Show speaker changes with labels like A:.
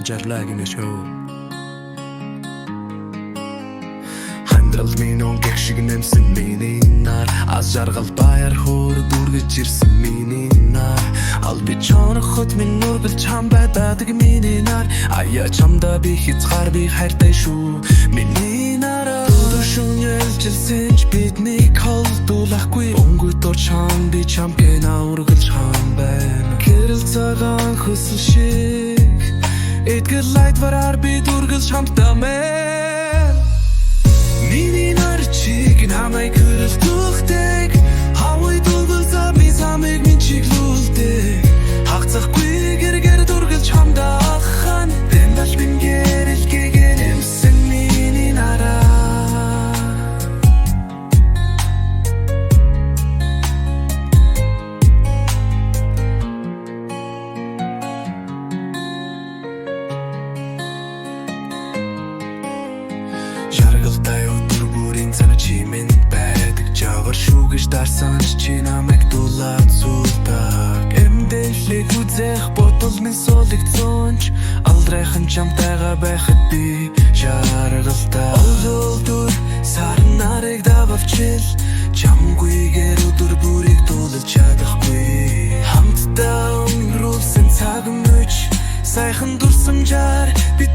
A: Jetlag in the show. Хандрал минь гэх шиг нэмсэн миний нар аз жаргал баяр хөөр дүргэж ирсэн миний нар ал би чонохот минь нүргэл чам байдаг миний нар ая чамда би хязгаар би хайртай шүү миний нараа шун ялжсэн ч бидний холдуулахгүй өнгөй дор чам би чам гэнэ ургалж хам байна гэрэл цагаан хөсөл шиг эдгэр лайт вараар би дүргэлж хамтдаа мэн миний нар чиг намайг хөрөлдөхтэй хавай дүргэл замын замыг минь чиглүүлдэг хагцахгүй гэргэр дүргэлж хамтдаа хан дэндал бин гэрэл гэгэнэмсэн миний нараа жаргалтай өдөр бүрийн цана чимэнд байдаг жавар шүүгэж дарсан чи намайг дулаад сүлдэг эмдэлэг үзэх бодол минь солигдсонч алдрайхан чамтайгаа байхад би жаргалтай өдөр сарын нарыг дававчил чамгүйгээр өдөр бүрийг дуулж чадахгүй хамтдаа өнгөрүүлсэн цаг мөч сайхан дурсамжаар бид